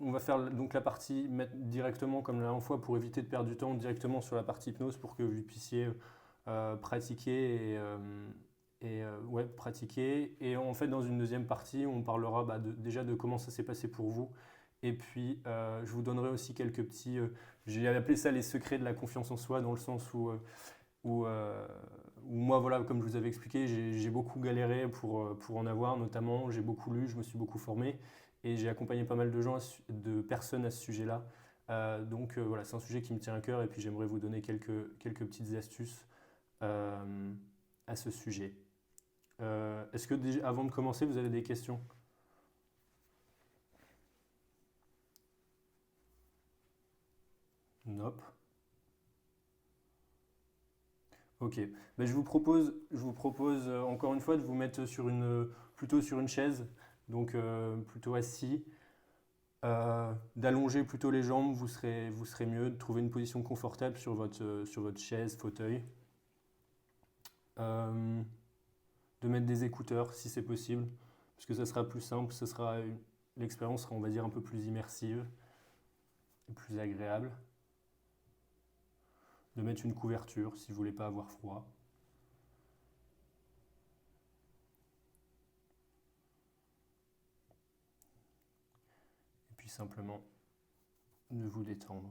on va faire donc la partie mettre directement comme la dernière fois pour éviter de perdre du temps directement sur la partie hypnose pour que vous puissiez pratiquer ouais, pratiquer. Et en fait, dans une deuxième partie, on parlera déjà de comment ça s'est passé pour vous. Et puis, je vous donnerai aussi quelques petits. J'ai appelé ça les secrets de la confiance en soi, dans le sens où, euh, où moi, voilà, comme je vous avais expliqué, j'ai beaucoup galéré pour en avoir, notamment. J'ai beaucoup lu, je me suis beaucoup formé. Et j'ai accompagné pas mal de gens, de personnes à ce sujet-là. Donc voilà, c'est un sujet qui me tient à cœur. Et puis, j'aimerais vous donner quelques petites astuces euh, à ce sujet. Est-ce que déjà, avant de commencer, vous avez des questions? Nope. Ok. Ben, je vous propose encore une fois de vous mettre plutôt sur une chaise, donc plutôt assis, d'allonger plutôt les jambes, vous serez mieux, de trouver une position confortable sur votre chaise, fauteuil, Euh, de mettre des écouteurs si c'est possible, parce que ça sera plus simple, l'expérience sera, on va dire, un peu plus immersive, et plus agréable. De mettre une couverture si vous voulez pas avoir froid. Et puis simplement de vous détendre.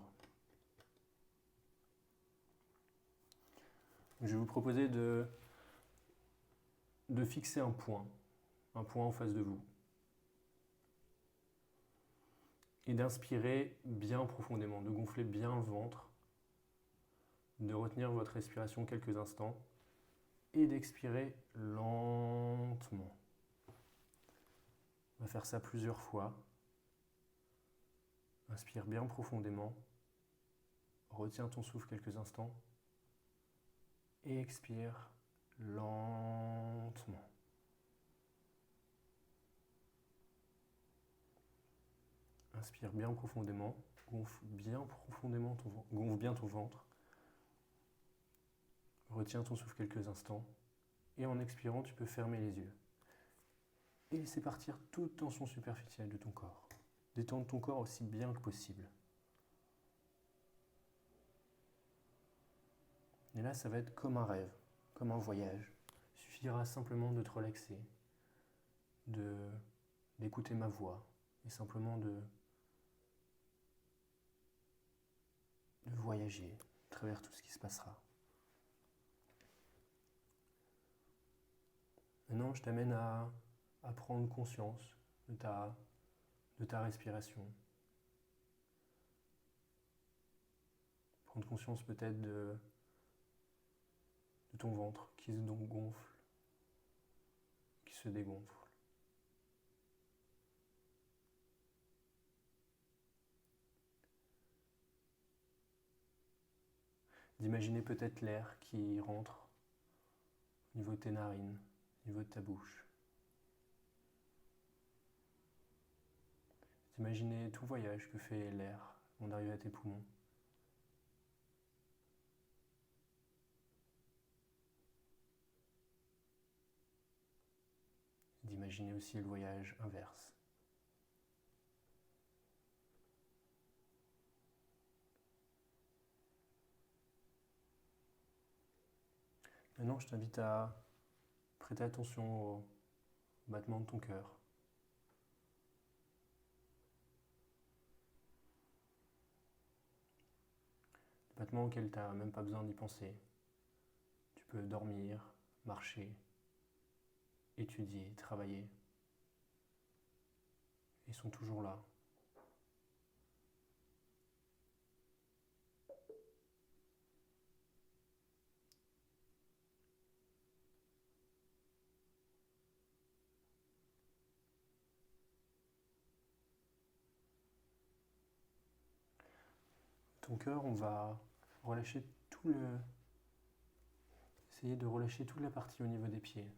Je vais vous proposer de fixer un point en face de vous, et d'inspirer bien profondément, de gonfler bien le ventre, de retenir votre respiration quelques instants et d'expirer lentement. On va faire ça plusieurs fois. Inspire bien profondément, retiens ton souffle quelques instants et expire lentement. Inspire bien profondément, gonfle bien profondément gonfle bien ton ventre. Retiens ton souffle quelques instants et en expirant, tu peux fermer les yeux et laisser partir toute tension superficielle de ton corps. Détendre ton corps aussi bien que possible. Et là, ça va être comme un rêve, comme un voyage. Il suffira simplement de te relaxer, de d'écouter ma voix et simplement de voyager à travers tout ce qui se passera. Maintenant, je t'amène à prendre conscience de ta respiration. Prendre conscience peut-être de ton ventre qui se gonfle, qui se dégonfle. D'imaginer peut-être l'air qui rentre au niveau de tes narines, au niveau de ta bouche. D'imaginer tout voyage que fait l'air avant d'arriver à tes poumons. D'imaginer aussi le voyage inverse. Maintenant, je t'invite à prêter attention au battement de ton cœur. Le battement auquel tu n'as même pas besoin d'y penser. Tu peux dormir, marcher, étudier, travailler. Ils sont toujours là. Ton cœur, on va relâcher essayer de relâcher toute la partie au niveau des pieds.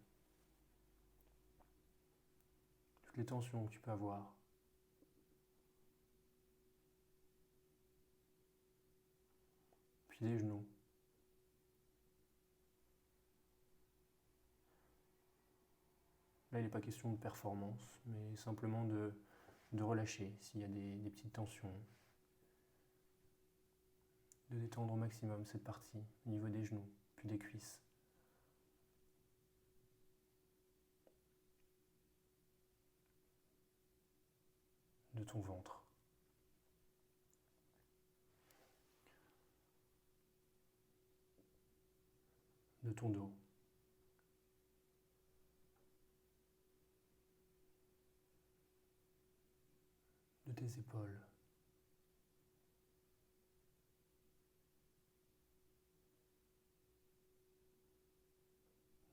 Toutes les tensions que tu peux avoir. Puis les genoux. Là, il n'est pas question de performance, mais simplement de relâcher s'il y a des petites tensions, de détendre au maximum cette partie au niveau des genoux, puis des cuisses. De ton ventre. De ton dos. De tes épaules.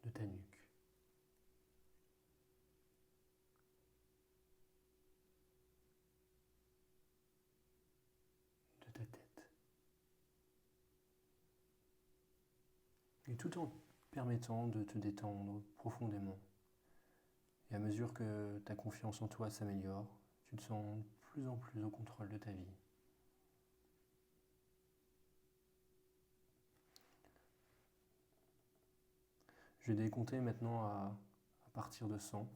De ta nuque. De ta tête. Et tout en permettant de te détendre profondément. Et à mesure que ta confiance en toi s'améliore, tu te sens de plus en plus au contrôle de ta vie. Je vais décompter maintenant à partir de 100.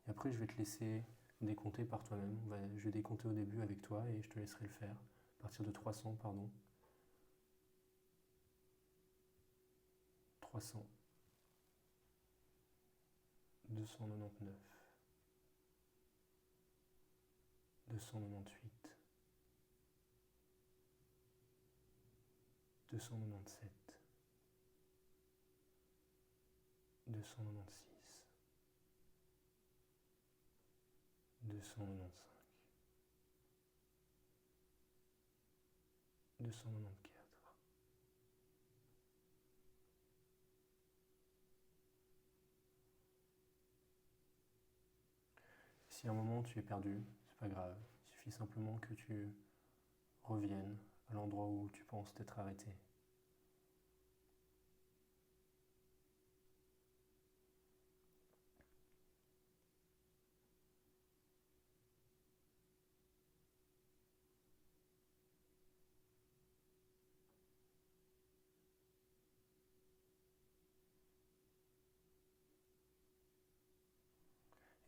Et après, je vais te laisser décompter par toi-même. Je vais décompter au début avec toi et je te laisserai le faire. À partir de 300, pardon. 300. 299. 298. 297. 296. 295. 294. Si à un moment tu es perdu, c'est pas grave. Il suffit simplement que tu reviennes à l'endroit où tu penses t'être arrêté.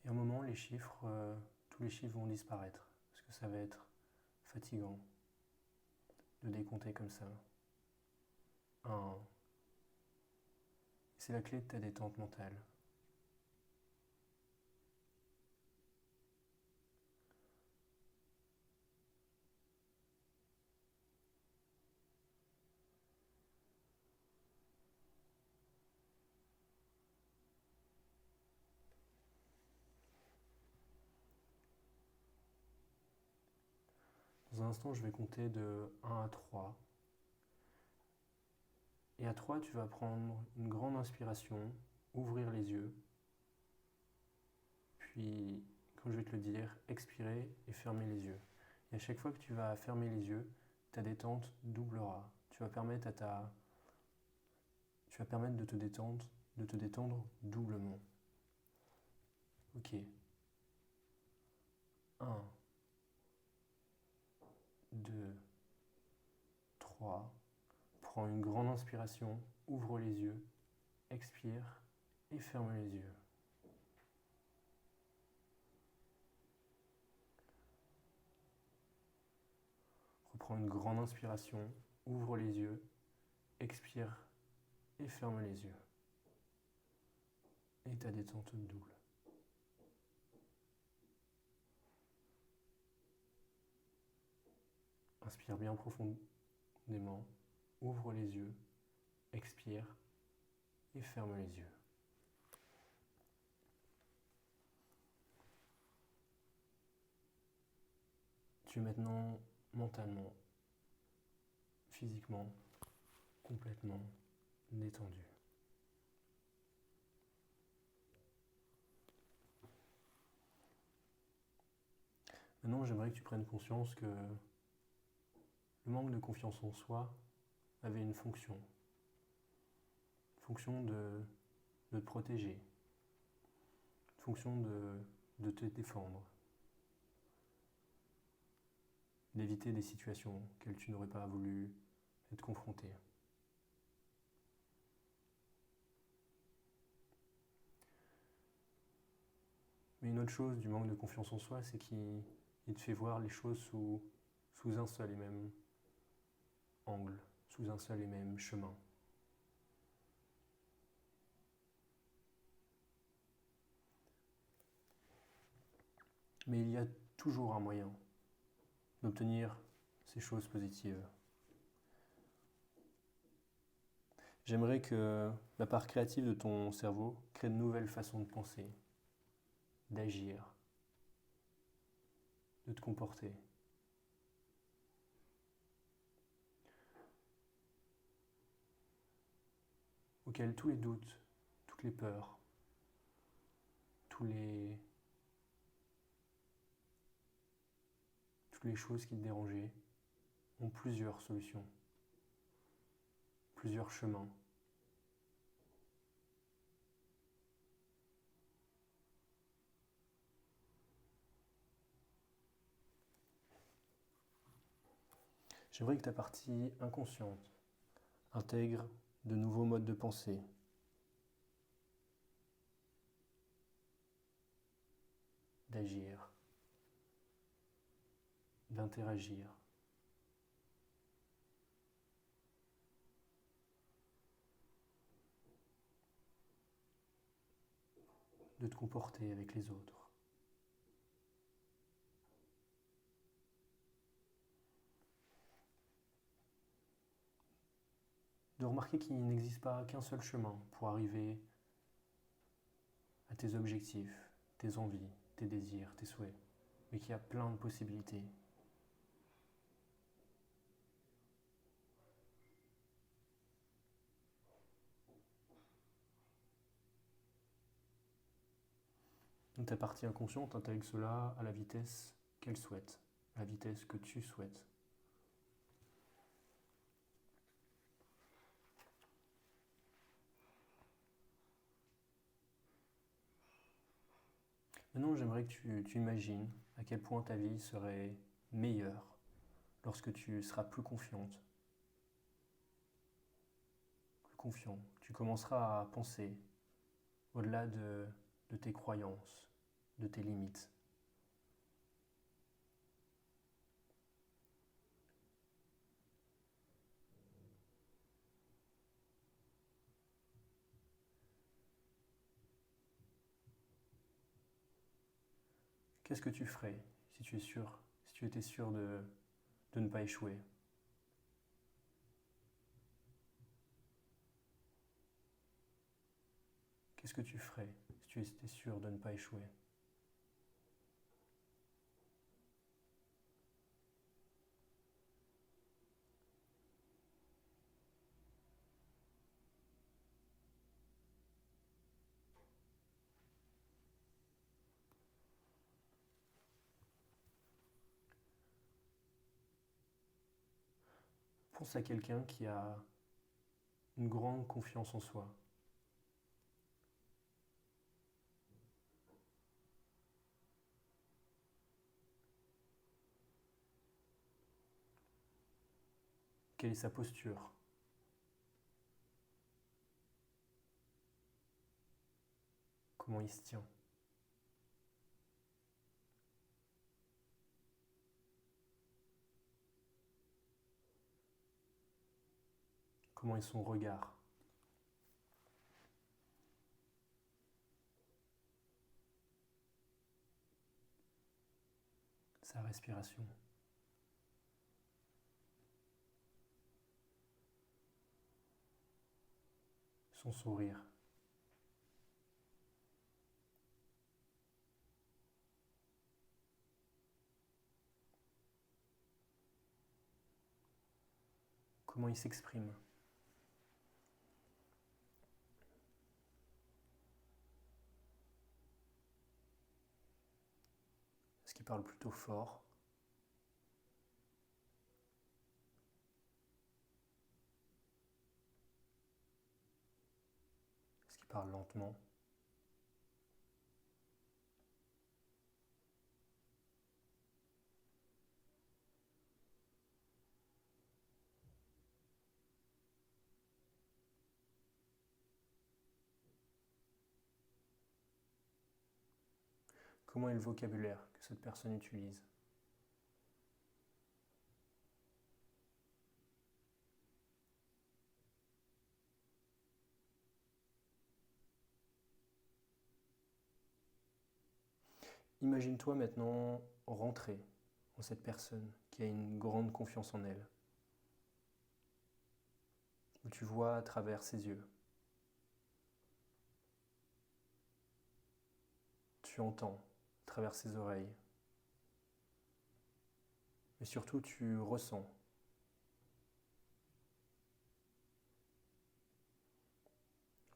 Et à un moment, tous les chiffres vont disparaître, parce que ça va être fatigant de décompter comme ça. 1. C'est la clé de ta détente mentale. Dans un instant, je vais compter de 1 à 3. Et à 3, tu vas prendre une grande inspiration, ouvrir les yeux. Puis, quand je vais te le dire, expirer et fermer les yeux. Et à chaque fois que tu vas fermer les yeux, ta détente doublera. Tu vas permettre de te détendre doublement. Ok. 1, 2, 3. Prends une grande inspiration, ouvre les yeux, expire et ferme les yeux. Reprends une grande inspiration, ouvre les yeux, expire et ferme les yeux. Et ta détente double. Inspire bien profondément, ouvre les yeux, expire et ferme les yeux. Tu es maintenant mentalement, physiquement, complètement détendu. Maintenant, j'aimerais que tu prennes conscience que le manque de confiance en soi avait une fonction. Fonction de te protéger. Fonction de te défendre. D'éviter des situations auxquelles tu n'aurais pas voulu être confronté. Mais une autre chose du manque de confiance en soi, c'est qu'il Il te fait voir les choses sous un seul et même angle, sous un seul et même chemin. Mais il y a toujours un moyen d'obtenir ces choses positives. J'aimerais que la part créative de ton cerveau crée de nouvelles façons de penser, d'agir, de te comporter. Auquel tous les doutes, toutes les peurs, toutes les choses qui te dérangeaient ont plusieurs solutions, plusieurs chemins. J'aimerais que ta partie inconsciente intègre de nouveaux modes de pensée, d'agir, d'interagir, de te comporter avec les autres. De remarquer qu'il n'existe pas qu'un seul chemin pour arriver à tes objectifs, tes envies, tes désirs, tes souhaits, mais qu'il y a plein de possibilités. Donc ta partie inconsciente intègre cela à la vitesse qu'elle souhaite, à la vitesse que tu souhaites. Maintenant, j'aimerais que tu imagines à quel point ta vie serait meilleure lorsque tu seras plus confiante, plus confiant. Tu commenceras à penser au-delà de tes croyances, de tes limites. Qu'est-ce que tu ferais si tu étais sûr de ne pas échouer? Qu'est-ce que tu ferais si tu étais sûr de ne pas échouer? Pense à quelqu'un qui a une grande confiance en soi. Quelle est sa posture? Comment il se tient? Comment est son regard? Sa respiration? Son sourire? Comment il s'exprime? Est-ce qu'il parle plutôt fort? Est-ce qu'il parle lentement? Comment est le vocabulaire que cette personne utilise? Imagine-toi maintenant rentrer en cette personne qui a une grande confiance en elle, où tu vois à travers ses yeux. Tu entends à travers ses oreilles. Mais surtout, tu ressens.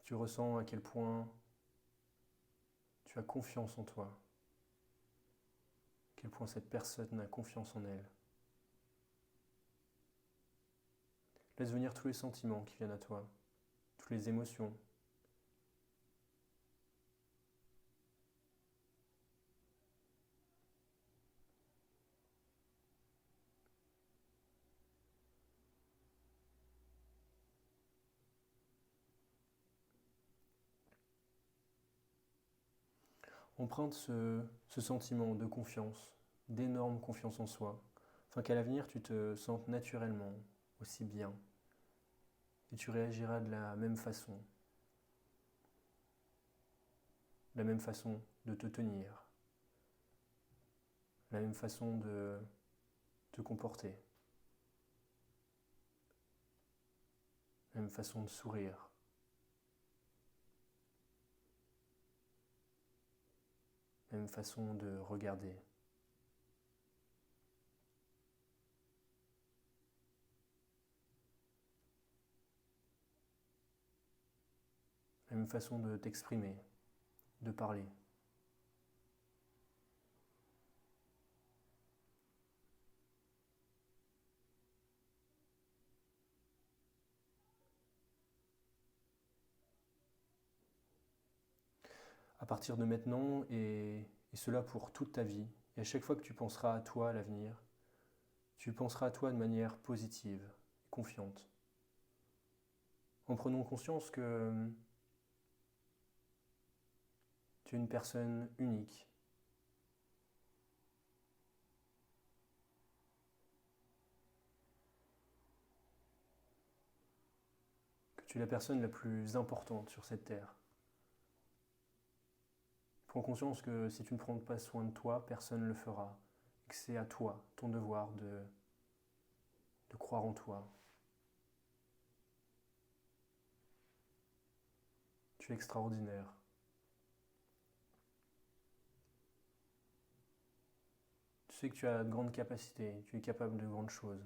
Tu ressens à quel point tu as confiance en toi, à quel point cette personne a confiance en elle. Laisse venir tous les sentiments qui viennent à toi, toutes les émotions. Emprunte ce sentiment de confiance, d'énorme confiance en soi, afin qu'à l'avenir tu te sentes naturellement aussi bien et tu réagiras de la même façon de te tenir, la même façon de te comporter, la même façon de sourire, la même façon de regarder. La même façon de t'exprimer, de parler. À partir de maintenant, et cela pour toute ta vie, et à chaque fois que tu penseras à toi à l'avenir, tu penseras à toi de manière positive, confiante, en prenant conscience que tu es une personne unique, que tu es la personne la plus importante sur cette terre. Prends conscience que si tu ne prends pas soin de toi, personne ne le fera, et que c'est à toi, ton devoir de croire en toi. Tu es extraordinaire. Tu sais que tu as de grandes capacités, tu es capable de grandes choses.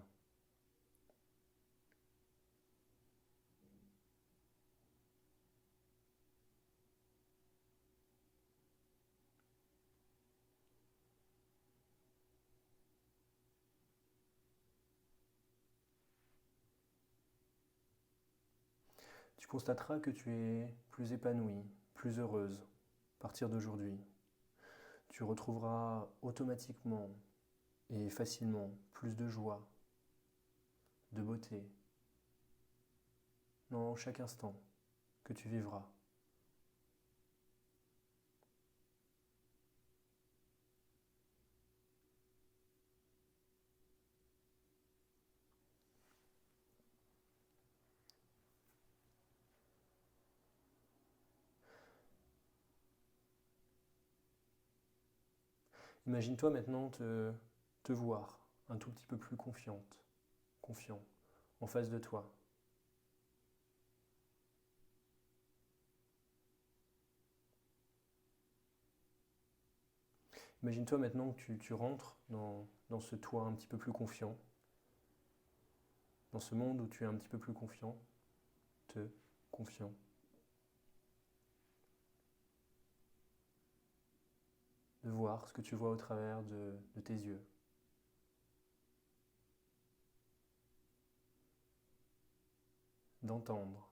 Tu constateras que tu es plus épanouie, plus heureuse à partir d'aujourd'hui. Tu retrouveras automatiquement et facilement plus de joie, de beauté dans chaque instant que tu vivras. Imagine-toi maintenant te voir un tout petit peu plus confiant, en face de toi. Imagine-toi maintenant que tu rentres dans ce toi un petit peu plus confiant, dans ce monde où tu es un petit peu plus confiant. De voir ce que tu vois au travers de tes yeux. D'entendre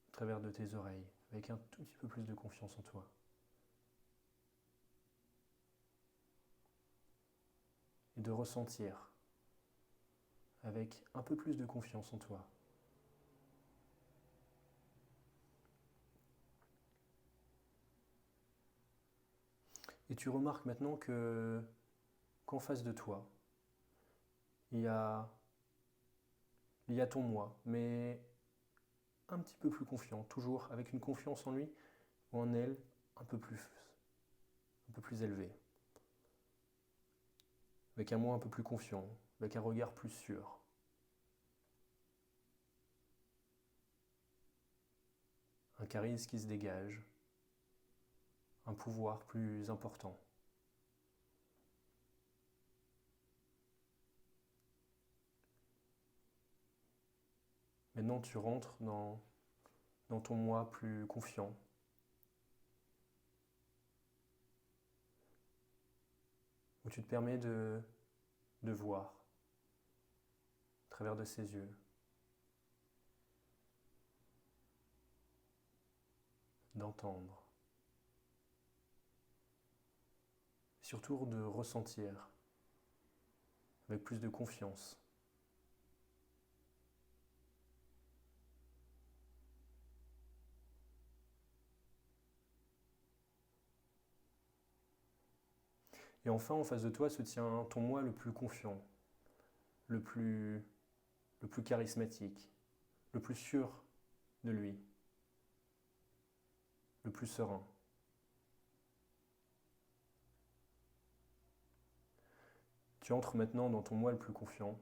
au travers de tes oreilles, avec un tout petit peu plus de confiance en toi. Et de ressentir avec un peu plus de confiance en toi. Et tu remarques maintenant qu'en face de toi, il y a, il y a ton moi, mais un petit peu plus confiant, toujours avec une confiance en lui ou en elle un peu plus élevé, avec un moi un peu plus confiant, avec un regard plus sûr. Un charisme qui se dégage, un pouvoir plus important. Maintenant, tu rentres dans ton moi plus confiant, où tu te permets de voir à travers de ses yeux, d'entendre, surtout de ressentir avec plus de confiance. Et enfin, en face de toi se tient ton moi le plus confiant, le plus charismatique, le plus sûr de lui, le plus serein. Tu entres maintenant dans ton moi le plus confiant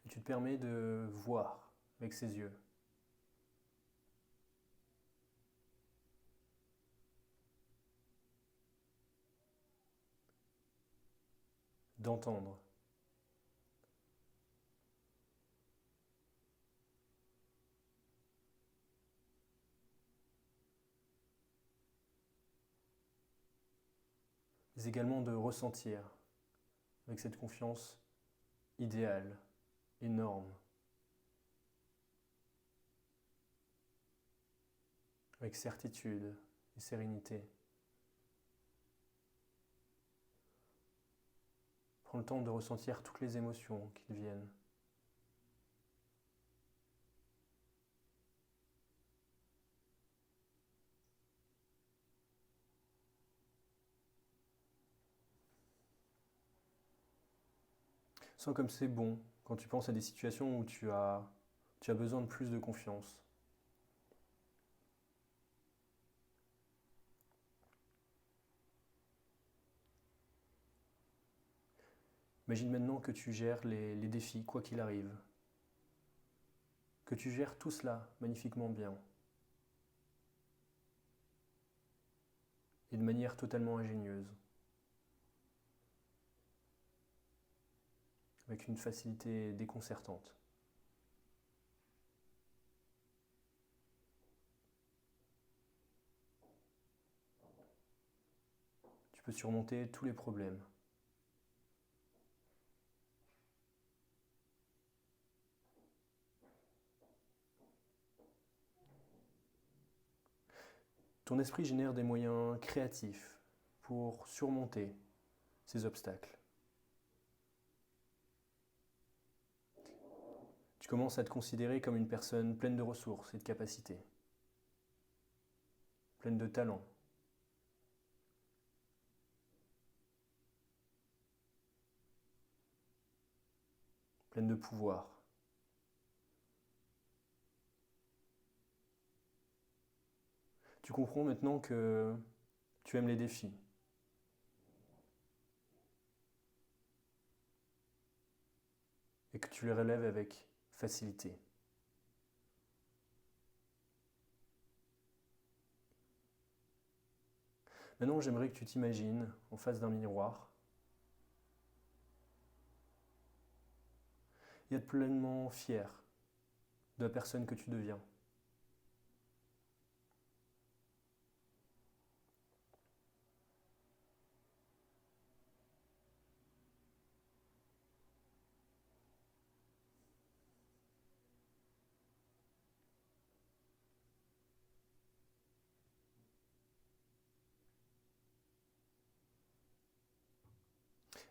et tu te permets de voir avec ses yeux. D'entendre. Mais également de ressentir avec cette confiance idéale, énorme, avec certitude et sérénité. Prends le temps de ressentir toutes les émotions qui viennent. Sens comme c'est bon quand tu penses à des situations où tu as besoin de plus de confiance. Imagine maintenant que tu gères les défis, quoi qu'il arrive. Que tu gères tout cela magnifiquement bien. Et de manière totalement ingénieuse. Avec une facilité déconcertante. Tu peux surmonter tous les problèmes. Ton esprit génère des moyens créatifs pour surmonter ces obstacles. Tu commences à te considérer comme une personne pleine de ressources et de capacités, pleine de talent, pleine de pouvoir. Tu comprends maintenant que tu aimes les défis. Et que tu les relèves avec facilité. Maintenant, j'aimerais que tu t'imagines en face d'un miroir et être pleinement fier de la personne que tu deviens.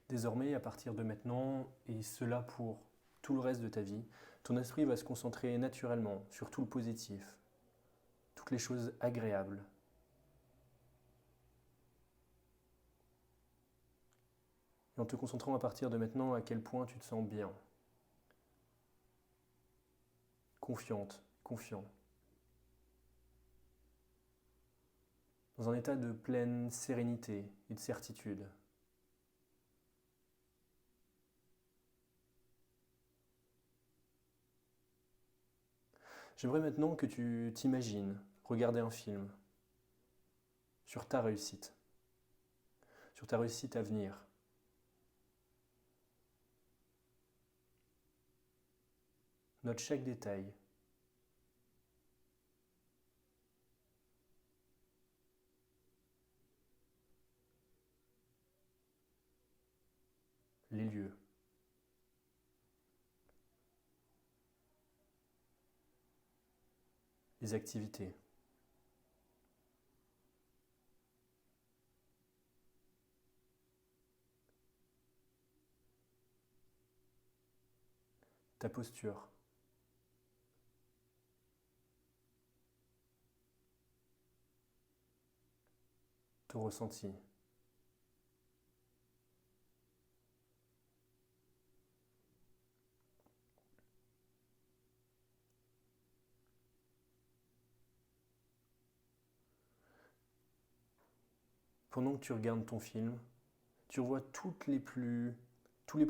Désormais, à partir de maintenant, et cela pour tout le reste de ta vie, ton esprit va se concentrer naturellement sur tout le positif, toutes les choses agréables. Et en te concentrant à partir de maintenant à quel point tu te sens bien, confiante, confiant. dans un état de pleine sérénité et de certitude. J'aimerais maintenant que tu t'imagines regarder un film sur ta réussite à venir. Note chaque détail. Les lieux. Les activités. Ta posture. Ton ressenti. Pendant que tu regardes ton film, tu revois tous les plus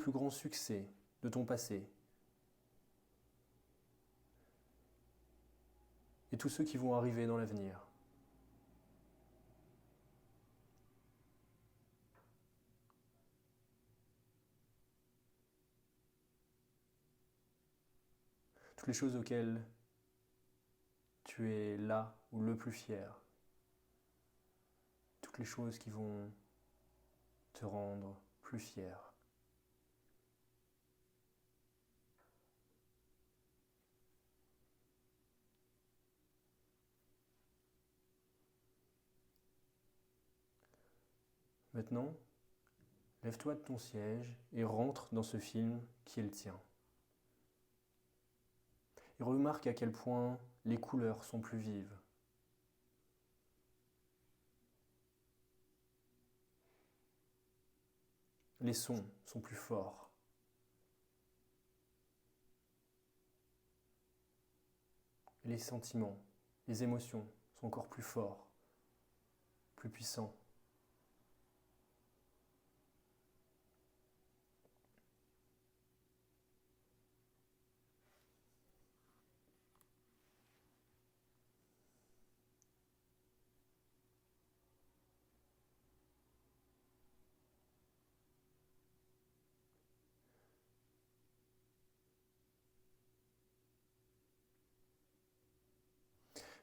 grands succès de ton passé et tous ceux qui vont arriver dans l'avenir. Toutes les choses auxquelles tu es là ou le plus fier. Toutes les choses qui vont te rendre plus fier. Maintenant, lève-toi de ton siège et rentre dans ce film qui est le tien. Et remarque à quel point les couleurs sont plus vives. Les sons sont plus forts. Les sentiments, les émotions sont encore plus forts, plus puissants.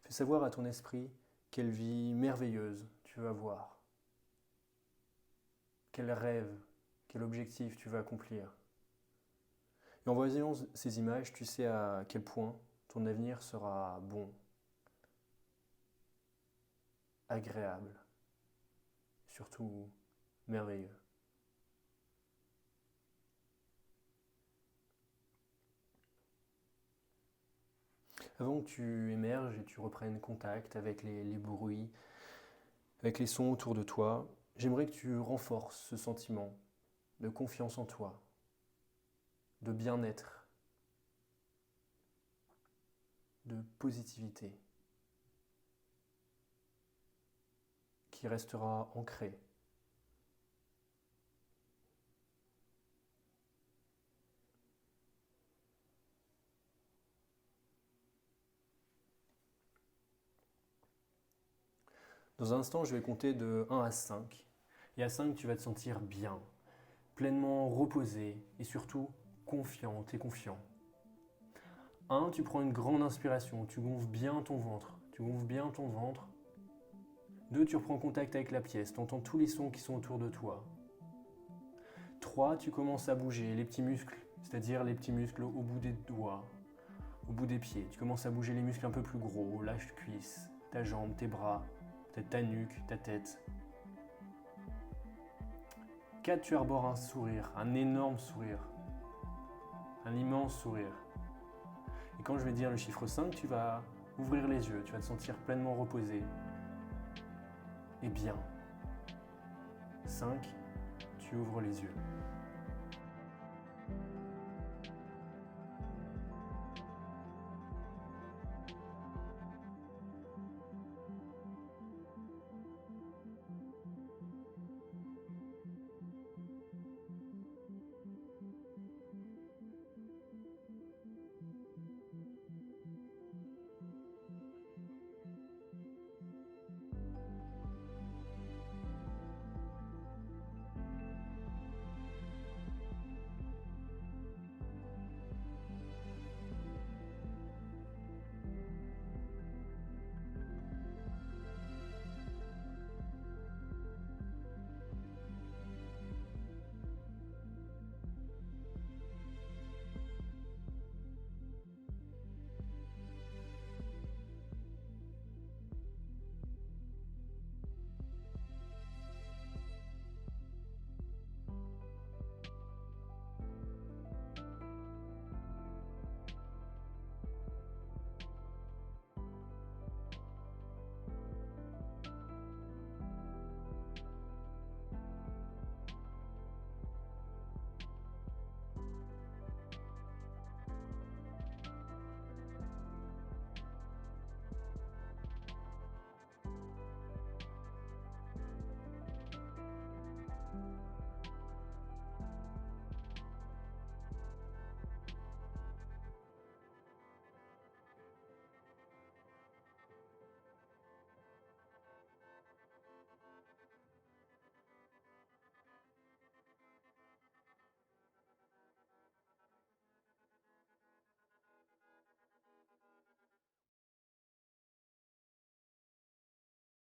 Fais savoir à ton esprit quelle vie merveilleuse tu veux avoir, quel rêve, quel objectif tu veux accomplir. Et en voyant ces images, tu sais à quel point ton avenir sera bon, agréable, surtout merveilleux. Avant que tu émerges et tu reprennes contact avec les bruits, avec les sons autour de toi, j'aimerais que tu renforces ce sentiment de confiance en toi, de bien-être, de positivité, qui restera ancré. Dans un instant, je vais compter de 1 à 5. Et à 5, tu vas te sentir bien, pleinement reposé et surtout confiante et confiant. 1, tu prends une grande inspiration, tu gonfles bien ton ventre. 2, tu reprends contact avec la pièce, tu entends tous les sons qui sont autour de toi. 3, tu commences à bouger les petits muscles, c'est-à-dire les petits muscles au bout des doigts, au bout des pieds. Tu commences à bouger les muscles un peu plus gros, lâche-cuisse, ta jambe, tes bras, peut-être ta nuque, ta tête. 4, tu arbores un sourire, un énorme sourire, un immense sourire. Et quand je vais dire le chiffre 5, tu vas ouvrir les yeux, tu vas te sentir pleinement reposé et bien. 5, tu ouvres les yeux.